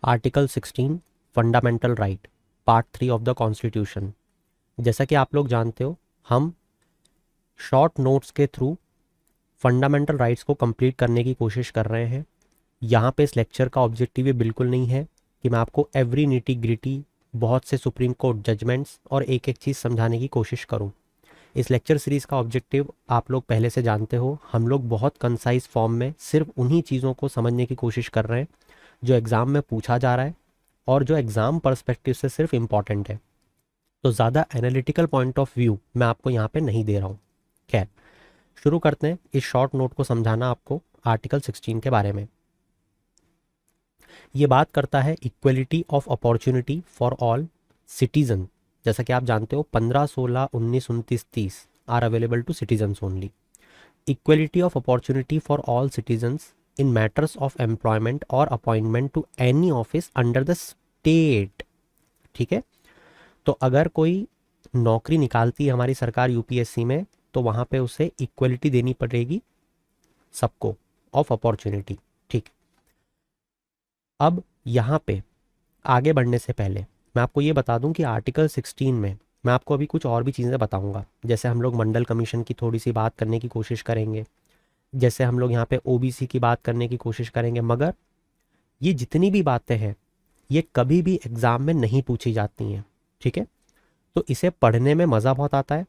Article 16 fundamental right part 3 of the constitution. जैसा कि आप लोग जानते हो, हम शॉर्ट नोट्स के थ्रू फंडामेंटल राइट्स को कंप्लीट करने की कोशिश कर रहे हैं। यहाँ पे इस लेक्चर का ऑब्जेक्टिव ये बिल्कुल नहीं है कि मैं आपको एवरी नीटी ग्रिटी बहुत से सुप्रीम कोर्ट जजमेंट्स और एक एक चीज़ समझाने की कोशिश करूँ। इस लेक्चर सीरीज़ का ऑब्जेक्टिव आप लोग पहले से जानते हो। हम लोग बहुत कंसाइज फॉर्म में सिर्फ उन्हीं चीज़ों को समझने की कोशिश कर रहे हैं जो एग्ज़ाम में पूछा जा रहा है और जो एग्ज़ाम पर्सपेक्टिव से सिर्फ इम्पॉर्टेंट है। तो ज़्यादा एनालिटिकल पॉइंट ऑफ व्यू मैं आपको यहाँ पे नहीं दे रहा हूँ। खैर, शुरू करते हैं इस शॉर्ट नोट को समझाना आपको आर्टिकल 16 के बारे में। ये बात करता है equality of opportunity for all citizen. जैसा कि आप जानते हो 15, 16, 19, 29, 30 are available to citizens only. Equality of opportunity for all citizens in matters of employment और appointment to any office under the state. ठीक है, तो अगर कोई नौकरी निकालती है हमारी सरकार यूपीएससी में, तो वहाँ पे उसे इक्वलिटी देनी पड़ेगी सबको ऑफ अपॉर्चुनिटी। ठीक, अब यहाँ पे आगे बढ़ने से पहले मैं आपको ये बता दूं कि आर्टिकल 16 में मैं आपको अभी कुछ और भी चीज़ें बताऊंगा। जैसे हम लोग मंडल कमीशन की थोड़ी सी बात करने की कोशिश करेंगे, जैसे हम लोग यहाँ पे ओबीसी की बात करने की कोशिश करेंगे, मगर ये जितनी भी बातें हैं ये कभी भी एग्ज़ाम में नहीं पूछी जाती हैं। ठीक है, तो इसे पढ़ने में मज़ा बहुत आता है,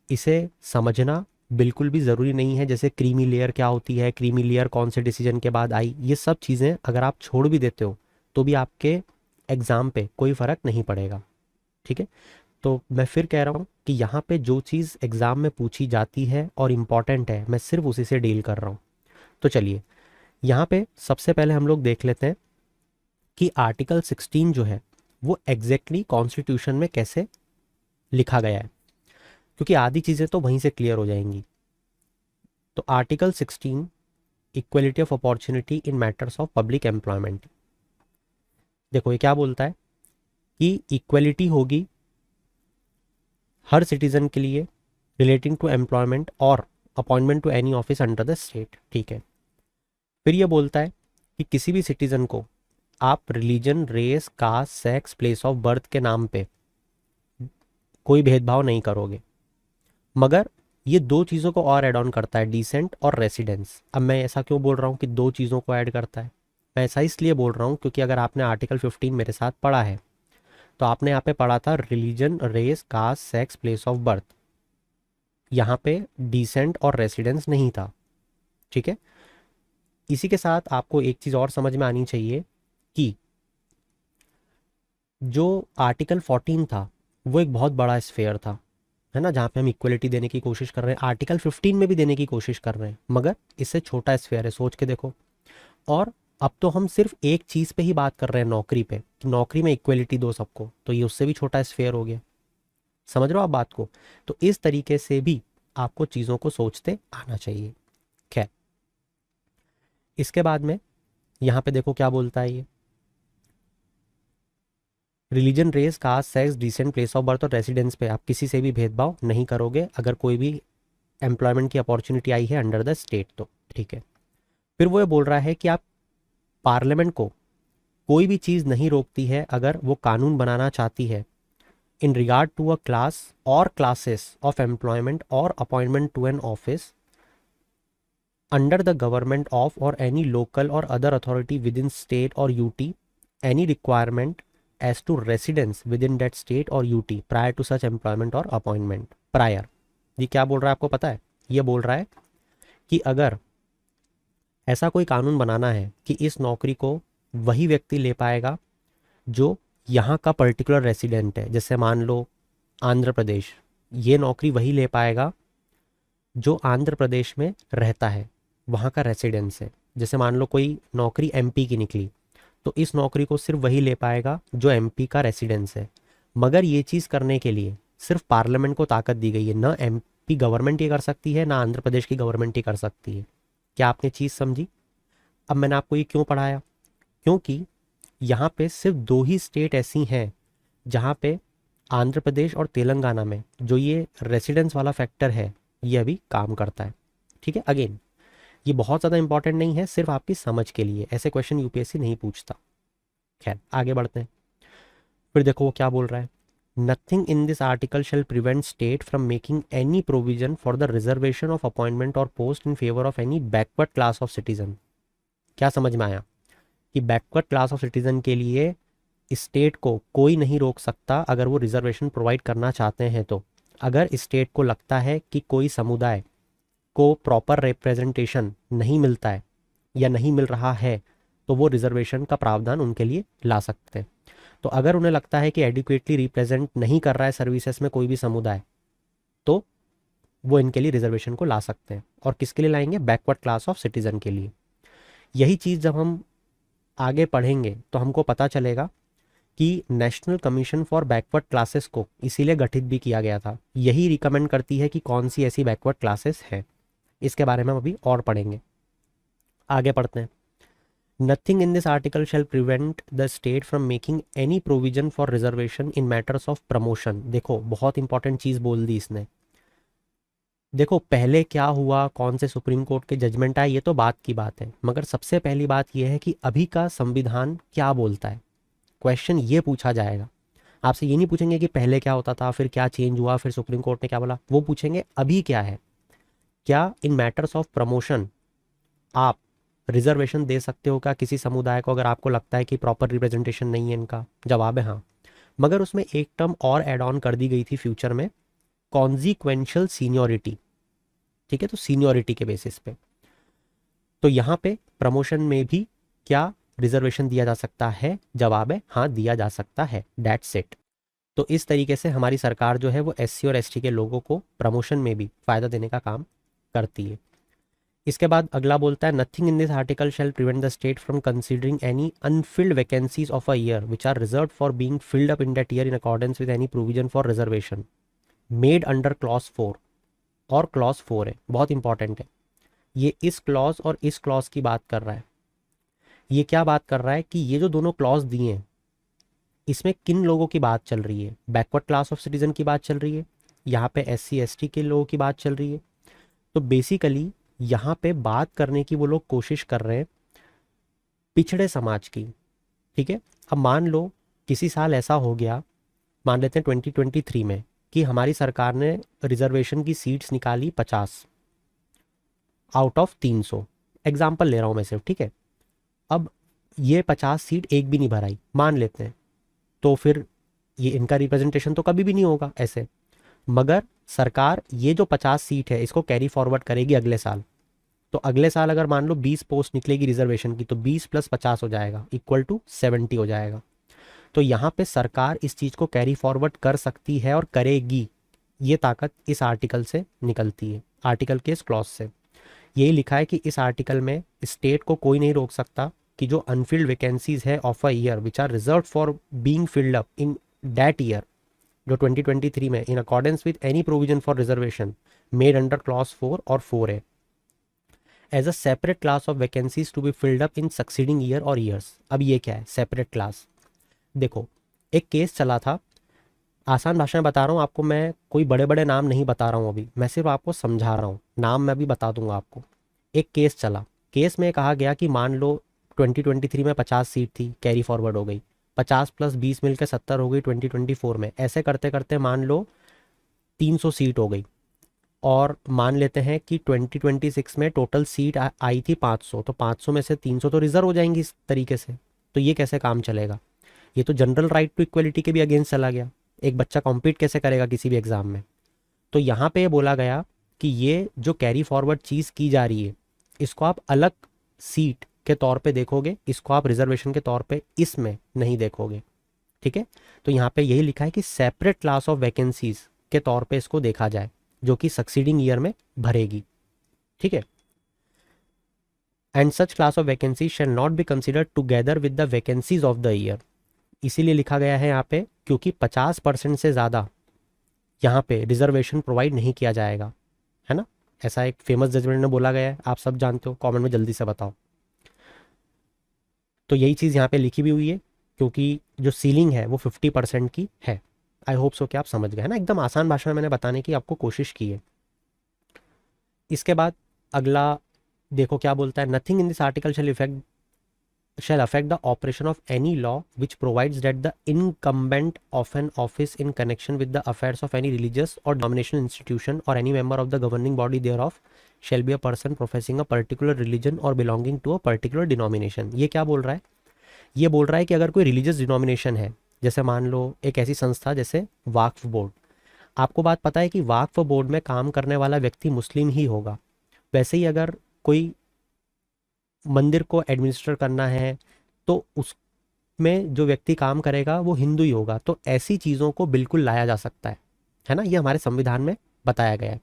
इसे समझना बिल्कुल भी ज़रूरी नहीं है। जैसे क्रीमी लेयर क्या होती है, क्रीमी लेयर कौन से डिसीजन के बाद आई, ये सब चीज़ें अगर आप छोड़ भी देते हो तो भी आपके एग्ज़ाम पे कोई फ़र्क नहीं पड़ेगा। ठीक है, तो मैं फिर कह रहा हूँ कि यहाँ पे जो चीज़ एग्ज़ाम में पूछी जाती है और इम्पॉर्टेंट है, मैं सिर्फ उसी से डील कर रहा हूँ। तो चलिए यहाँ पे सबसे पहले हम लोग देख लेते हैं कि आर्टिकल 16 जो है वो एग्जैक्टली कॉन्स्टिट्यूशन में कैसे लिखा गया है, क्योंकि आधी चीज़ें तो वहीं से क्लियर हो जाएंगी। तो article 16 equality of opportunity in matters of public employment. देखो ये क्या बोलता है कि इक्वलिटी होगी हर सिटीजन के लिए रिलेटिंग टू एम्प्लॉयमेंट और appointment to any office under the state. ठीक है, फिर ये बोलता है कि किसी भी सिटीजन को आप religion, race, caste, sex, place of birth के नाम पे कोई भेदभाव नहीं करोगे। मगर ये दो चीज़ों को और ऐड ऑन करता है, डिसेंट और रेसिडेंस। अब मैं ऐसा क्यों बोल रहा हूँ कि दो चीज़ों को ऐड करता है? मैं ऐसा इसलिए बोल रहा हूँ क्योंकि अगर आपने आर्टिकल 15 मेरे साथ पढ़ा है तो आपने यहाँ पे पढ़ा था religion, race, caste, sex, place of birth. यहाँ पे डिसेंट और रेसिडेंस नहीं था। ठीक है, इसी के साथ आपको एक चीज़ और समझ में आनी चाहिए कि जो आर्टिकल 14 था वो एक बहुत बड़ा स्फेयर था, है ना, जहाँ पे हम इक्वलिटी देने की कोशिश कर रहे हैं। आर्टिकल 15 में भी देने की कोशिश कर रहे हैं, मगर इससे छोटा स्फेयर है, सोच के देखो। और अब तो हम सिर्फ एक चीज़ पे ही बात कर रहे हैं, नौकरी पे, कि नौकरी में इक्वलिटी दो सबको, तो ये उससे भी छोटा स्फेयर हो गया। समझ रहे हो आप बात को? तो इस तरीके से भी आपको चीज़ों को सोचते आना चाहिए। खैर, इसके बाद में यहाँ पे देखो क्या बोलता है ये, religion, race, caste, sex, descent, place of birth और रेसिडेंस पे आप किसी से भी भेदभाव नहीं करोगे अगर कोई भी एम्प्लॉयमेंट की अपॉर्चुनिटी आई है अंडर द स्टेट तो। ठीक है, फिर वो ये बोल रहा है कि आप पार्लियामेंट को कोई भी चीज़ नहीं रोकती है अगर वो कानून बनाना चाहती है in regard to a class और क्लासेस ऑफ एम्प्लॉयमेंट और appointment to an office under the government of और एनी लोकल और other authority within state और UT any requirement as to residence within that state और UT prior to such employment और appointment. Prior, ये क्या बोल रहा है आपको पता है? ये बोल रहा है कि अगर ऐसा कोई कानून बनाना है कि इस नौकरी को वही व्यक्ति ले पाएगा जो यहाँ का पर्टिकुलर रेसिडेंट है, जैसे मान लो आंध्र प्रदेश, ये नौकरी वही ले पाएगा जो आंध्र प्रदेश में रहता है, वहाँ का रेसिडेंस है। जैसे मान लो कोई नौकरी एमपी की निकली, तो इस नौकरी को सिर्फ वही ले पाएगा जो एमपी का रेसिडेंस है। मगर ये चीज़ करने के लिए सिर्फ पार्लियामेंट को ताकत दी गई है, ना एमपी गवर्नमेंट ये कर सकती है, ना आंध्र प्रदेश की गवर्नमेंट ये कर सकती है। क्या आपने चीज़ समझी? अब मैंने आपको ये क्यों पढ़ाया? क्योंकि यहाँ पे सिर्फ दो ही स्टेट ऐसी हैं जहाँ पे आंध्र प्रदेश और तेलंगाना में जो ये रेसिडेंस वाला फैक्टर है ये अभी काम करता है। ठीक है, अगेन ये बहुत ज़्यादा इंपॉर्टेंट नहीं है, सिर्फ आपकी समझ के लिए, ऐसे क्वेश्चन यूपीएससी नहीं पूछता। खैर आगे बढ़ते हैं। फिर देखो वो क्या बोल रहा है, nothing in this article shall prevent state from making any provision for the reservation of appointment और post in favour of any backward class of citizen. क्या समझ में आया कि बैकवर्ड क्लास ऑफ सिटीजन के लिए स्टेट को कोई नहीं रोक सकता अगर वो रिजर्वेशन प्रोवाइड करना चाहते हैं। तो अगर स्टेट को लगता है कि कोई समुदाय को प्रॉपर रिप्रेजेंटेशन नहीं मिलता है या नहीं मिल रहा है तो वो रिजर्वेशन का प्रावधान उनके लिए ला सकते हैं। तो अगर उन्हें लगता है कि एडिक्वेटली रिप्रेजेंट नहीं कर रहा है सर्विसेज में कोई भी समुदाय, तो वो इनके लिए रिजर्वेशन को ला सकते हैं। और किसके लिए लाएंगे? बैकवर्ड क्लास ऑफ सिटीजन के लिए। यही चीज़ जब हम आगे पढ़ेंगे तो हमको पता चलेगा कि national commission for backward classes को इसीलिए गठित भी किया गया था। यही रिकमेंड करती है कि कौन सी ऐसी बैकवर्ड क्लासेस हैं। इसके बारे में हम अभी और पढ़ेंगे। आगे पढ़ते हैं। Nothing in this article shall prevent the state from making any provision for reservation in matters of promotion. देखो बहुत इंपॉर्टेंट चीज़ बोल दी इसने। देखो पहले क्या हुआ, कौन से सुप्रीम कोर्ट के जजमेंट आए, ये तो बात की बात है, मगर सबसे पहली बात यह है कि अभी का संविधान क्या बोलता है। क्वेश्चन ये पूछा जाएगा आपसे। ये नहीं पूछेंगे कि पहले क्या होता था, फिर क्या चेंज हुआ, फिर सुप्रीम कोर्ट ने क्या बोला। वो पूछेंगे अभी क्या है। क्या इन मैटर्स ऑफ प्रमोशन आप रिजर्वेशन दे सकते हो क्या किसी समुदाय को अगर आपको लगता है कि प्रॉपर रिप्रेजेंटेशन नहीं है इनका? जवाब है हाँ। मगर उसमें एक टर्म और ऐड ऑन कर दी गई थी फ्यूचर में, कॉन्जिक्वेंशियल सीनियोरिटी। ठीक है, तो सीनियोरिटी के बेसिस पे तो यहाँ पे प्रमोशन में भी क्या रिजर्वेशन दिया जा सकता है? जवाब है हाँ, दिया जा सकता है। That's it. तो इस तरीके से हमारी सरकार जो है वो एससी और एसटी के लोगों को प्रमोशन में भी फायदा देने का काम करती है। इसके बाद अगला बोलता है, nothing in this article shall prevent the state from considering any unfilled vacancies of a year which are reserve for being filled up in that year in accordance with any provision for reservation made under clause 4। और clause 4 है, बहुत important है। ये इस clause और इस clause की बात कर रहा है। ये क्या बात कर रहा है कि ये जो दोनों क्लॉज दिए हैं इसमें किन लोगों की बात चल रही है? बैकवर्ड क्लास ऑफ सिटीजन की बात चल रही है, यहाँ पे एससी एसटी के लोगों की बात चल रही है। तो बेसिकली यहाँ पे बात करने की वो लोग कोशिश कर रहे हैं पिछड़े समाज की। ठीक है, अब मान लो किसी साल ऐसा हो गया, मान लेते हैं 2023 में, कि हमारी सरकार ने रिजर्वेशन की सीट्स निकाली 50 आउट ऑफ 300। एग्जाम्पल ले रहा हूँ मैं सिर्फ। ठीक है, अब ये 50 सीट एक भी नहीं भराई मान लेते हैं, तो फिर ये इनका रिप्रेजेंटेशन तो कभी भी नहीं होगा ऐसे। मगर सरकार ये जो 50 सीट है इसको कैरी फॉरवर्ड करेगी अगले साल। तो अगले साल अगर मान लो 20 पोस्ट निकलेगी रिजर्वेशन की, तो 20 + 50 हो जाएगा इक्वल टू 70 हो जाएगा। तो यहाँ पे सरकार इस चीज़ को कैरी फॉरवर्ड कर सकती है और करेगी। ये ताकत इस आर्टिकल से निकलती है, आर्टिकल के इस क्लॉज से। यही लिखा है कि इस आर्टिकल में स्टेट को कोई नहीं रोक सकता कि जो अनफिल्ड वैकेंसीज है of a year which are reserve for being filled up in that year, जो 2023 में, in accordance with any provision for reservation made under clause 4 और 4A as a separate class of vacancies to be filled up in succeeding year और years. अब ये क्या है separate class? देखो एक केस चला था, आसान भाषा में बता रहा हूँ आपको, मैं कोई बड़े बड़े नाम नहीं बता रहा हूँ अभी, मैं सिर्फ आपको समझा रहा हूँ, नाम मैं अभी बता दूंगा आपको। एक केस चला, केस में कहा गया कि मान लो 2023 में 50 सीट थी, कैरी फॉरवर्ड हो गई, 50 + 20 मिलकर 70 हो गई 2024 में। ऐसे करते करते मान लो 300 सीट हो गई। और मान लेते हैं कि 2026 में टोटल सीट आई थी 500, तो 500 में से 300 तो रिजर्व हो जाएंगी इस तरीके से। तो ये कैसे काम चलेगा? ये तो जनरल राइट टू इक्वलिटी के भी अगेंस्ट चला गया। एक बच्चा कॉम्पीट कैसे करेगा किसी भी एग्जाम में? तो यहाँ पे ये बोला गया कि ये जो कैरी फॉरवर्ड चीज़ की जा रही है इसको आप अलग सीट के तौर पे देखोगे, इसको आप रिजर्वेशन के तौर पे इसमें नहीं देखोगे। ठीक है, तो यहाँ पे यही लिखा है कि सेपरेट क्लास ऑफ वैकेंसीज के तौर पे इसको देखा जाए जो कि सक्सीडिंग ईयर में भरेगी। ठीक है, and such class of vacancy shall not be considered together with the vacancies of the year. इसीलिए लिखा गया है यहाँ पे क्योंकि 50% से ज़्यादा यहाँ पे रिजर्वेशन प्रोवाइड नहीं किया जाएगा, है ना। ऐसा एक फेमस जजमेंट में बोला गया है, आप सब जानते हो, कमेंट में जल्दी से बताओ। तो यही चीज़ यहाँ पे लिखी भी हुई है क्योंकि जो सीलिंग है वो 50% की है। आई होप सो कि आप समझ गए, है ना। एकदम आसान भाषा में मैंने बताने की आपको कोशिश की है। इसके बाद अगला देखो क्या बोलता है, nothing in this article shall effect shall affect the operation of any law which provides that the incumbent of an office in connection with the affairs of any religious or denominational institution or any member of the governing body thereof shall be a person professing a particular religion or belonging to a particular denomination। ये क्या बोल रहा है? ये बोल रहा है कि अगर कोई रिलीजियस डिनोमिनेशन है, जैसे मान लो एक ऐसी संस्था जैसे वाक्फ बोर्ड, आपको बात पता है कि वाक्फ बोर्ड में काम करने वाला व्यक्ति मुस्लिम ही होगा, वैसे ही अगर कोई मंदिर को एडमिनिस्टर करना है तो उसमें जो व्यक्ति काम करेगा वो हिंदू ही होगा। तो ऐसी चीज़ों को बिल्कुल लाया जा सकता है ना, ये हमारे संविधान में बताया गया है।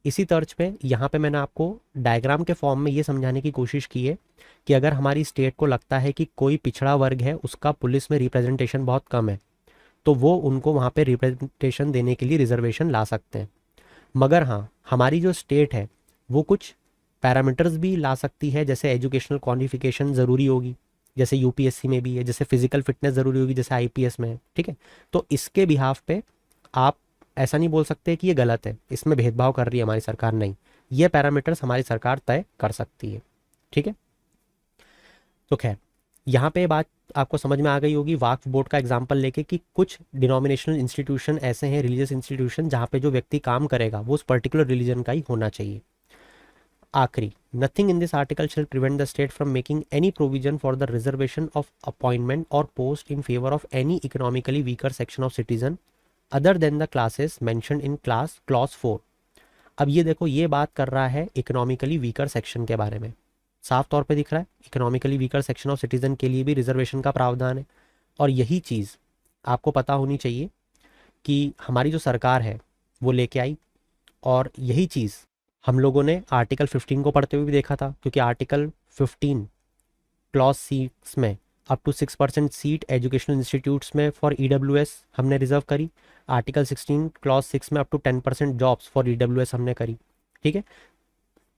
इसी तर्ज पे यहाँ पे मैंने आपको डायग्राम के फॉर्म में ये समझाने की कोशिश की है कि अगर हमारी स्टेट को लगता है कि कोई पिछड़ा वर्ग है, उसका पुलिस में रिप्रेजेंटेशन बहुत कम है, तो वो उनको वहाँ पे रिप्रेजेंटेशन देने के लिए रिजर्वेशन ला सकते हैं। मगर हाँ, हमारी जो स्टेट है वो कुछ पैरामीटर्स भी ला सकती है, जैसे एजुकेशनल क्वालिफिकेशन ज़रूरी होगी, जैसे यूपीएससी में भी है, जैसे फिजिकल फिटनेस ज़रूरी होगी, जैसे आईपीएस में है। ठीक है, तो इसके बिहाफ पे आप ऐसा नहीं बोल सकते कि ये गलत है, इसमें भेदभाव कर रही है हमारी सरकार, नहीं, ये पैरामीटर्स हमारी सरकार तय कर सकती है। ठीक है, तो खैर यहाँ पे बात आपको समझ में आ गई होगी वाक्फ बोर्ड का एग्जांपल लेके कि कुछ डिनोमिनेशनल इंस्टीट्यूशन ऐसे हैं, रिलीजियस इंस्टीट्यूशन, जहाँ पे जो व्यक्ति काम करेगा वो उस पर्टिकुलर रिलीजन का ही होना चाहिए। आखिरी, nothing in this article shall prevent the state from making any provision for the reservation of appointment और post in favour of any economically weaker section of citizen other than the classes mentioned in clause 4। अब ये देखो, ये बात कर रहा है economically weaker section के बारे में, साफ तौर पे दिख रहा है economically weaker section of citizen के लिए भी रिजर्वेशन का प्रावधान है। और यही चीज़ आपको पता होनी चाहिए कि हमारी जो सरकार है वो लेके आई, और यही चीज़ हम लोगों ने आर्टिकल 15 को पढ़ते हुए भी देखा था, क्योंकि आर्टिकल 15 क्लॉज 6 में up to 6% seat educational institutes में फॉर ईडब्ल्यूएस हमने रिजर्व करी, आर्टिकल 16 क्लॉज 6 में up to 10% jobs for EWS हमने करी। ठीक है,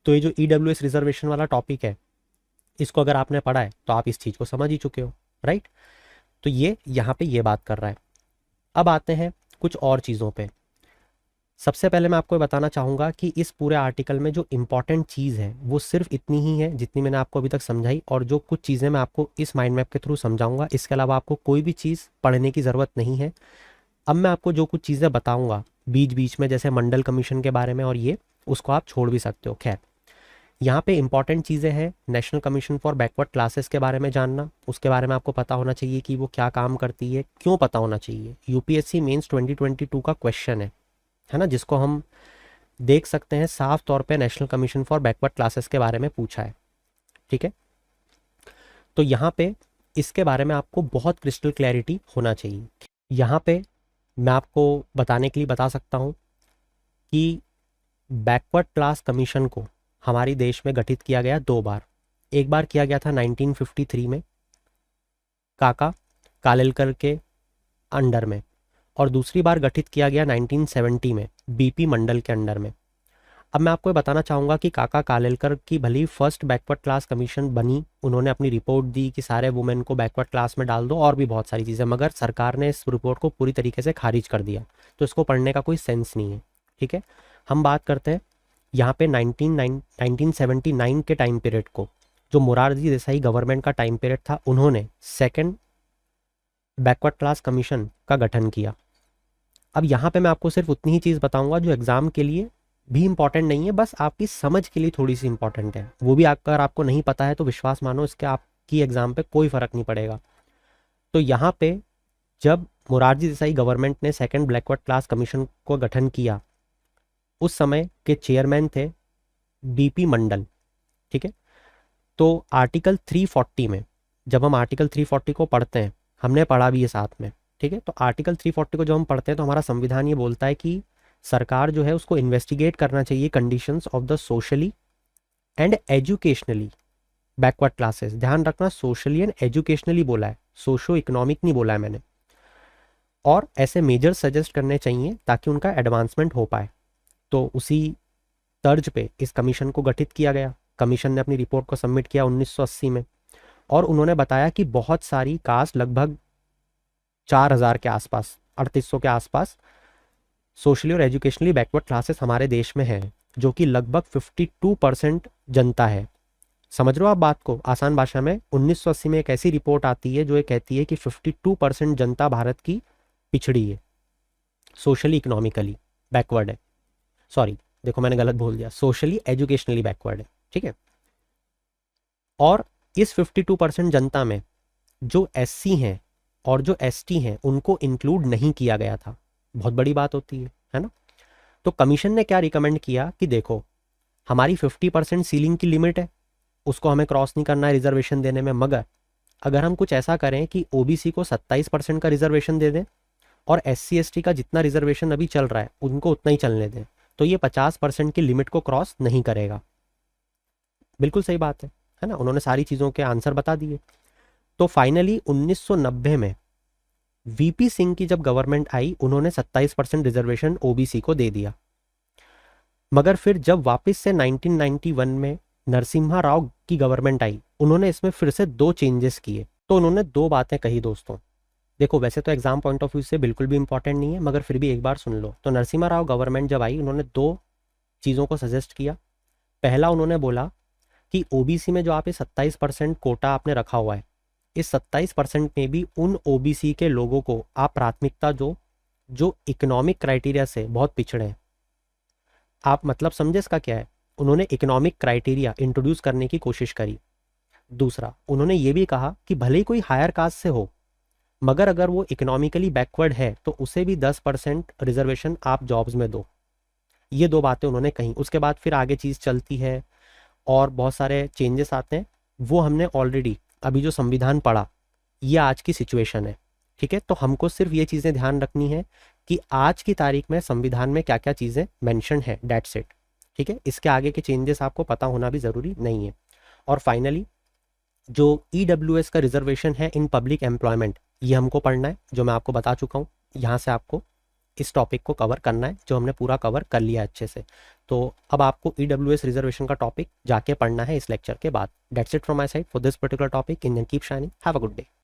तो ये जो ईडब्ल्यूएस रिजर्वेशन वाला टॉपिक है, इसको अगर आपने पढ़ा है तो आप इस चीज़ को समझ ही चुके हो, राइट। तो ये यहाँ पे ये बात कर रहा है। अब आते हैं कुछ और चीज़ों पे। सबसे पहले मैं आपको बताना चाहूँगा कि इस पूरे आर्टिकल में जो इम्पॉर्टेंट चीज़ है वो सिर्फ इतनी ही है जितनी मैंने आपको अभी तक समझाई, और जो कुछ चीज़ें मैं आपको इस माइंड मैप के थ्रू समझाऊंगा, इसके अलावा आपको कोई भी चीज़ पढ़ने की ज़रूरत नहीं है। अब मैं आपको जो कुछ चीज़ें बताऊँगा बीच बीच में, जैसे मंडल कमीशन के बारे में, और ये उसको आप छोड़ भी सकते हो। खैर, यहाँ पे इंपॉर्टेंट चीज़ें हैं national commission for backward classes के बारे में जानना, उसके बारे में आपको पता होना चाहिए कि वो क्या काम करती है, क्यों पता होना चाहिए। यूपीएससी मेंस 2022 का क्वेश्चन है ना, जिसको हम देख सकते हैं साफ तौर पे national commission for backward classes के बारे में पूछा है। ठीक है, तो यहाँ पे इसके बारे में आपको बहुत क्रिस्टल क्लैरिटी होना चाहिए। यहाँ पे मैं आपको बताने के लिए बता सकता हूँ कि बैकवर्ड क्लास कमीशन को हमारे देश में गठित किया गया 2 बार। एक बार किया गया था 1953 में काका कालेलकर के अंडर में, और दूसरी बार गठित किया गया 1970 में बीपी मंडल के अंडर में। अब मैं आपको ये बताना चाहूँगा कि काका कालेलकर की भली फर्स्ट बैकवर्ड क्लास कमीशन बनी, उन्होंने अपनी रिपोर्ट दी कि सारे वुमेन को बैकवर्ड क्लास में डाल दो और भी बहुत सारी चीज़ें, मगर सरकार ने इस रिपोर्ट को पूरी तरीके से खारिज कर दिया, तो इसको पढ़ने का कोई सेंस नहीं है। ठीक है, हम बात करते हैं यहाँ पे 1979 के टाइम पीरियड को, जो मोरारजी देसाई गवर्नमेंट का टाइम पीरियड था, उन्होंने सेकेंड बैकवर्ड क्लास कमीशन का गठन किया। अब यहाँ पे मैं आपको सिर्फ उतनी ही चीज़ बताऊंगा जो एग्ज़ाम के लिए भी इंपॉर्टेंट नहीं है, बस आपकी समझ के लिए थोड़ी सी इंपॉर्टेंट है। वो भी अगर आपको नहीं पता है तो विश्वास मानो इसके आपकी एग्ज़ाम पे कोई फ़र्क नहीं पड़ेगा। तो यहाँ पे जब मोरारजी देसाई गवर्नमेंट ने सेकेंड बैकवर्ड क्लास कमीशन को गठन किया, उस समय के चेयरमैन थे बीपी मंडल। ठीक है, तो आर्टिकल 340 में, जब हम आर्टिकल 340 को पढ़ते हैं, हमने पढ़ा भी है साथ में, ठीक है, तो आर्टिकल 340 को जब हम पढ़ते हैं तो हमारा संविधान ये बोलता है कि सरकार जो है उसको इन्वेस्टिगेट करना चाहिए conditions of the socially and educationally backward classes. ध्यान रखना, सोशली एंड एजुकेशनली बोला है, सोशो इकोनॉमिक नहीं बोला है मैंने। और ऐसे मेजर सजेस्ट करने चाहिए ताकि उनका एडवांसमेंट हो पाए। तो उसी तर्ज पे इस कमीशन को गठित किया गया। कमीशन ने अपनी रिपोर्ट को सबमिट किया 1980 में, और उन्होंने बताया कि बहुत सारी कास्ट, लगभग 4000 के आसपास, 3800 के आसपास सोशली और एजुकेशनली बैकवर्ड क्लासेस हमारे देश में हैं, जो कि लगभग 52% जनता है। समझ रहे हो आप बात को आसान भाषा में? 1980 में एक ऐसी रिपोर्ट आती है जो ये कहती है कि 52% जनता भारत की पिछड़ी है, सोशली इकोनॉमिकली बैकवर्ड है। सॉरी, देखो मैंने गलत बोल दिया, सोशली एजुकेशनली बैकवर्ड है, ठीक है। और इस 52% जनता में जो एससी हैं और जो एसटी हैं उनको इंक्लूड नहीं किया गया था। बहुत बड़ी बात होती है ना। तो कमीशन ने क्या रिकमेंड किया कि देखो हमारी 50% सीलिंग की लिमिट है, उसको हमें क्रॉस नहीं करना है रिजर्वेशन देने में, मगर अगर हम कुछ ऐसा करें कि ओबीसी को 27% का रिजर्वेशन दे दें और एससी एसटी का जितना रिजर्वेशन अभी चल रहा है उनको उतना ही चलने दें, तो ये 50% की लिमिट को क्रॉस नहीं करेगा। बिल्कुल सही बात है ना। उन्होंने सारी चीज़ों के आंसर बता दिए। तो फाइनली 1990 में वीपी सिंह की जब गवर्नमेंट आई उन्होंने 27% रिजर्वेशन ओबीसी को दे दिया। मगर फिर जब वापस से 1991 में नरसिम्हा राव की गवर्नमेंट आई उन्होंने इसमें फिर से 2 चेंजेस किए। तो उन्होंने 2 बातें कही दोस्तों। देखो वैसे तो एग्जाम पॉइंट ऑफ व्यू से बिल्कुल भी इंपॉर्टेंट नहीं है, मगर फिर भी एक बार सुन लो। तो नरसिम्हा राव गवर्नमेंट जब आई उन्होंने 2 चीज़ों को सजेस्ट किया। पहला उन्होंने बोला कि ओबीसी में जो आप ये 27% कोटा आपने रखा हुआ है, इस 27% में भी उन ओबीसी के लोगों को आप प्राथमिकता जो इकोनॉमिक क्राइटेरिया से बहुत पिछड़े हैं। आप मतलब समझे इसका क्या है? उन्होंने इकोनॉमिक क्राइटेरिया इंट्रोड्यूस करने की कोशिश करी। दूसरा उन्होंने ये भी कहा कि भले ही कोई हायर कास्ट से हो, मगर अगर वो इकोनॉमिकली बैकवर्ड है तो उसे भी 10% रिजर्वेशन आप जॉब्स में दो। ये 2 बातें उन्होंने कही। उसके बाद फिर आगे चीज़ चलती है और बहुत सारे चेंजेस आते हैं, वो हमने ऑलरेडी अभी जो संविधान पढ़ा, ये आज की सिचुएशन है, ठीक है। तो हमको सिर्फ ये चीज़ें ध्यान रखनी है कि आज की तारीख में संविधान में क्या क्या चीज़ें मेंशन है, डेट्स इट, ठीक है। इसके आगे के चेंजेस आपको पता होना भी ज़रूरी नहीं है। और फाइनली जो ईडब्ल्यूएस का रिजर्वेशन है इन पब्लिक एम्प्लॉयमेंट, ये हमको पढ़ना है, जो मैं आपको बता चुका हूँ। यहाँ से आपको इस टॉपिक को कवर करना है, जो हमने पूरा कवर कर लिया अच्छे से। तो अब आपको ईडब्ल्यूएस रिजर्वेशन का टॉपिक जाके पढ़ना है इस लेक्चर के बाद। That's it from my side for this particular topic. Indian keep shining, have a good day.